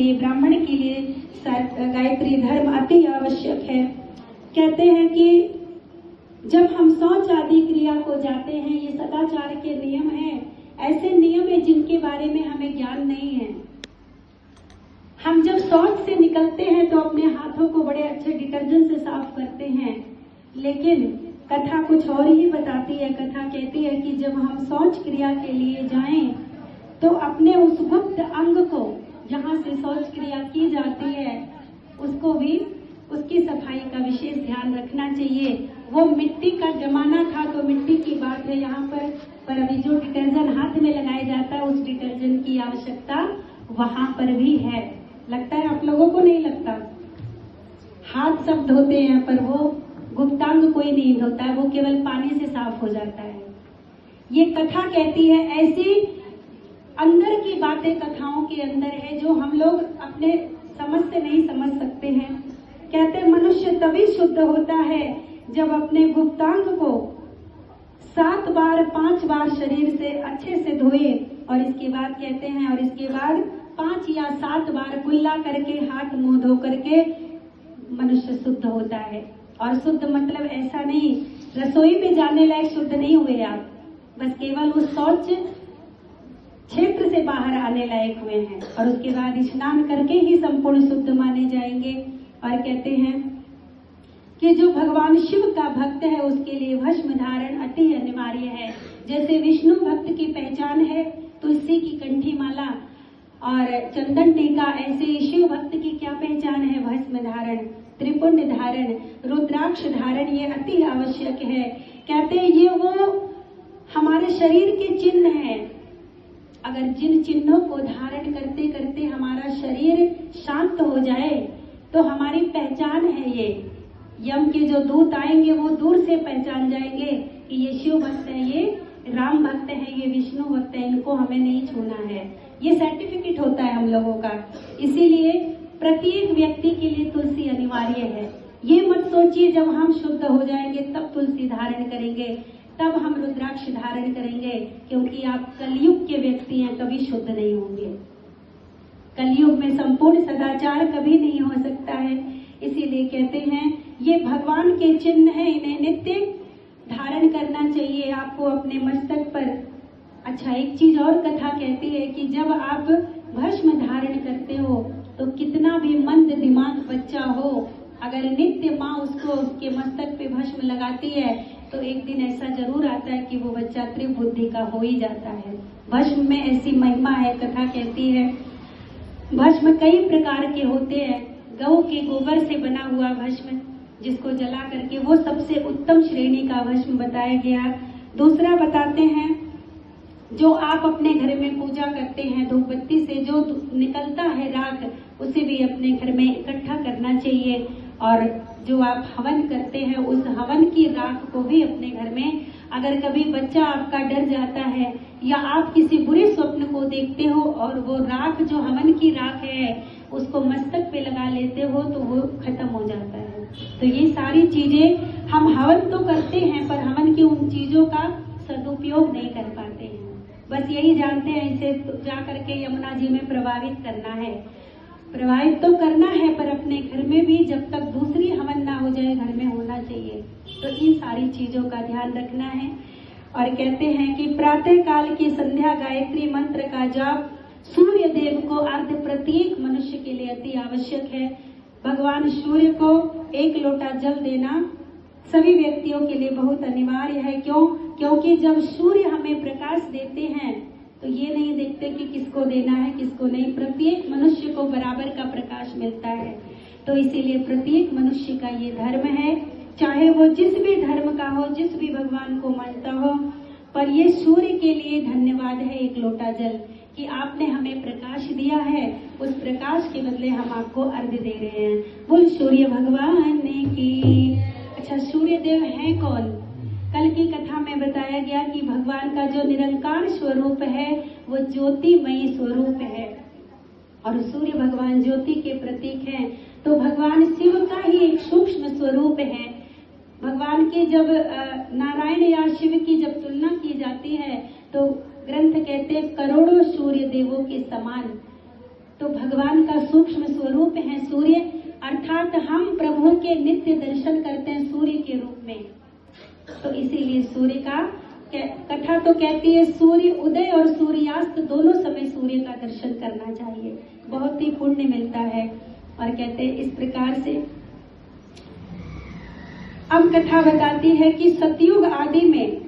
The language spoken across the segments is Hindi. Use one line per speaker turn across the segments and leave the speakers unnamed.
लिए, ब्राह्मण के लिए गायत्री धर्म अति आवश्यक है। कहते हैं कि जब हम शौच आदि क्रिया को जाते हैं, ये सदाचार के नियम हैं, ऐसे नियम है जिनके बारे में हमें ज्ञान नहीं है। हम जब शौच से निकलते हैं तो अपने हाथों को बड़े अच्छे डिटर्जेंट से साफ करते हैं, लेकिन कथा कुछ और ही बताती है। कथा कहती है कि जब हम शौच क्रिया के लिए जाएं तो अपने उस गुप्त अंग को, जहां से शौच क्रिया की जाती है, उसको भी, उसकी सफाई का विशेष ध्यान रखना चाहिए। वो मिट्टी का जमाना था तो मिट्टी की बात है यहाँ पर अभी जो डिटर्जेंट हाथ में लगाया जाता है, उस डिटर्जेंट की आवश्यकता वहां पर भी है। लगता है आप लोगों को नहीं लगता? हाथ सब धोते हैं पर वो गुप्तांग कोई नहीं धोता है, वो केवल पानी से साफ हो जाता है। ये कथा कहती है, ऐसी अंदर की बातें कथाओं के अंदर है जो हम लोग अपने समझ से नहीं समझ सकते हैं। कहते हैं मनुष्य तभी शुद्ध होता है जब अपने गुप्तांग को 7 बार 5 बार शरीर से अच्छे से धोए, और इसके बाद कहते हैं, और इसके बाद 5 या 7 बार कुल्ला करके हाथ मुंह धो करके मनुष्य शुद्ध होता है। और शुद्ध मतलब ऐसा नहीं रसोई में जाने लायक शुद्ध नहीं हुए आप, बस केवल उस शौच क्षेत्र से बाहर आने लायक हुए हैं, और उसके बाद स्नान करके ही संपूर्ण शुद्ध माने जाएंगे। और कहते हैं कि जो भगवान शिव का भक्त है उसके लिए भस्म धारण अति अनिवार्य है। जैसे विष्णु भक्त की पहचान है तुलसी की कंठी माला और चंदन टीका, ऐसे शिव भक्त की क्या पहचान है? भस्म धारण, त्रिपुंड धारण, रुद्राक्ष धारण, ये अति आवश्यक है। कहते हैं ये वो हमारे शरीर के चिन्ह हैं। अगर जिन चिन्हों को धारण करते करते हमारा शरीर शांत हो जाए तो हमारी पहचान है। ये यम के जो दूत आएंगे वो दूर से पहचान जाएंगे कि ये शिव भक्त है, ये राम भक्त है, ये विष्णु भक्त है, इनको हमें नहीं छूना है। ये सर्टिफिकेट होता है हम लोगों का। इसीलिए प्रत्येक व्यक्ति के लिए तुलसी अनिवार्य है। ये मत सोचिए जब हम शुद्ध हो जाएंगे तब तुलसी धारण करेंगे, तब हम रुद्राक्ष धारण करेंगे, क्योंकि आप कलयुग के व्यक्ति हैं, कभी शुद्ध नहीं होंगे। कलयुग में संपूर्ण सदाचार कभी नहीं हो सकता है। इसीलिए कहते हैं ये भगवान के चिन्ह है, इन्हें नित्य धारण करना चाहिए आपको अपने मस्तक पर। अच्छा, एक चीज और कथा कहती है कि जब आप भस्म धारण करते हो तो कितना भी मंद दिमाग बच्चा हो, अगर नित्य माँ उसको उसके मस्तक पे भस्म लगाती है तो एक दिन ऐसा जरूर आता है कि वो बच्चा त्रिबुद्धि का हो ही जाता है। भस्म में ऐसी महिमा है, कथा कहती है भस्म कई प्रकार के होते हैं। गौ के गोबर से बना हुआ भस्म जिसको जला करके, वो सबसे उत्तम श्रेणी का भस्म बताया गया। दूसरा बताते हैं जो आप अपने घर में पूजा करते हैं, धूप बत्ती से जो निकलता है राख, उसे भी अपने घर में इकट्ठा करना चाहिए। और जो आप हवन करते हैं उस हवन की राख को भी अपने घर में, अगर कभी बच्चा आपका डर जाता है या आप किसी बुरे स्वप्न को देखते हो और वो राख जो हवन की राख है उसको मस्तक पे लगा लेते हो तो वो खत्म हो जाता है। तो ये सारी चीजें हम हवन तो करते हैं पर हवन की उन चीजों का सदुपयोग नहीं कर पाते हैं। बस यही जानते हैं इसे जा करके यमुना जी में प्रभावित करना है, प्रभावित तो करना है पर अपने घर में भी जब तक दूसरी हवन ना हो जाए घर में होना चाहिए। तो इन सारी चीजों का ध्यान रखना है। और कहते हैं कि प्रातः काल की संध्या गायत्री मंत्र का जाप सूर्य देव को अर्घ प्रत्येक मनुष्य के लिए अति आवश्यक है। भगवान सूर्य को 1 लोटा जल देना सभी व्यक्तियों के लिए बहुत अनिवार्य है। क्यों? क्योंकि जब सूर्य हमें प्रकाश देते हैं तो ये नहीं देखते कि किसको देना है किसको नहीं, प्रत्येक मनुष्य को बराबर का प्रकाश मिलता है। तो इसीलिए प्रत्येक मनुष्य का ये धर्म है, चाहे वो जिस भी धर्म का हो, जिस भी भगवान को मानता हो, पर ये सूर्य के लिए धन्यवाद है 1 लोटा जल कि आपने हमें प्रकाश दिया है, उस प्रकाश के बदले हम आपको अर्घ दे रहे हैं। बोल सूर्य भगवान की। अच्छा, सूर्य देव है कौन? कल की कथा में बताया गया कि भगवान का जो निरंकार स्वरूप है वो ज्योतिमयी स्वरूप है और सूर्य भगवान ज्योति के प्रतीक हैं। तो भगवान शिव का ही एक सूक्ष्म स्वरूप है। भगवान की जब नारायण या शिव की जब तुलना की जाती है तो ग्रंथ कहते हैं करोड़ों सूर्य देवों के समान। तो भगवान का सूक्ष्म स्वरूप है सूर्य, अर्थात हम प्रभु के नित्य दर्शन करते हैं सूर्य के रूप में। तो इसीलिए सूर्य का कथा तो कहती है सूर्य उदय और सूर्यास्त दोनों समय सूर्य का दर्शन करना चाहिए, बहुत ही पुण्य मिलता है। और कहते हैं इस प्रकार से अब कथा बताती है कि सतयुग आदि में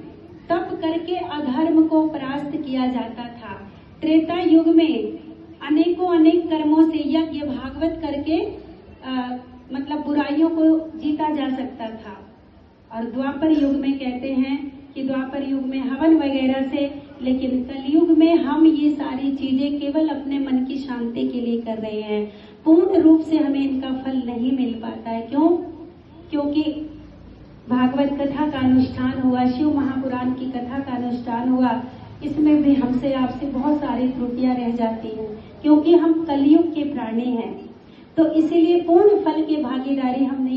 तप करके अधर्म को परास्त किया जाता था। त्रेता युग में अनेकों अनेक कर्मों से यज्ञ भागवत करके मतलब बुराइयों को जीता जा सकता था। और द्वापर युग में कहते हैं कि द्वापर युग में हवन वगैरह से, लेकिन कलयुग में हम ये सारी चीजें केवल अपने मन की शांति के लिए कर रहे हैं, पूर्ण रूप से हमें इनका फल नहीं मिल पाता है। क्यों? क्योंकि भागवत कथा का अनुष्ठान हुआ, शिव महापुराण की कथा का अनुष्ठान हुआ, इसमें भी हमसे आपसे बहुत सारी त्रुटियां रह जाती हैं, क्योंकि हम कलयुग के प्राणी हैं। तो इसीलिए पूर्ण फल की भागीदारी हम नहीं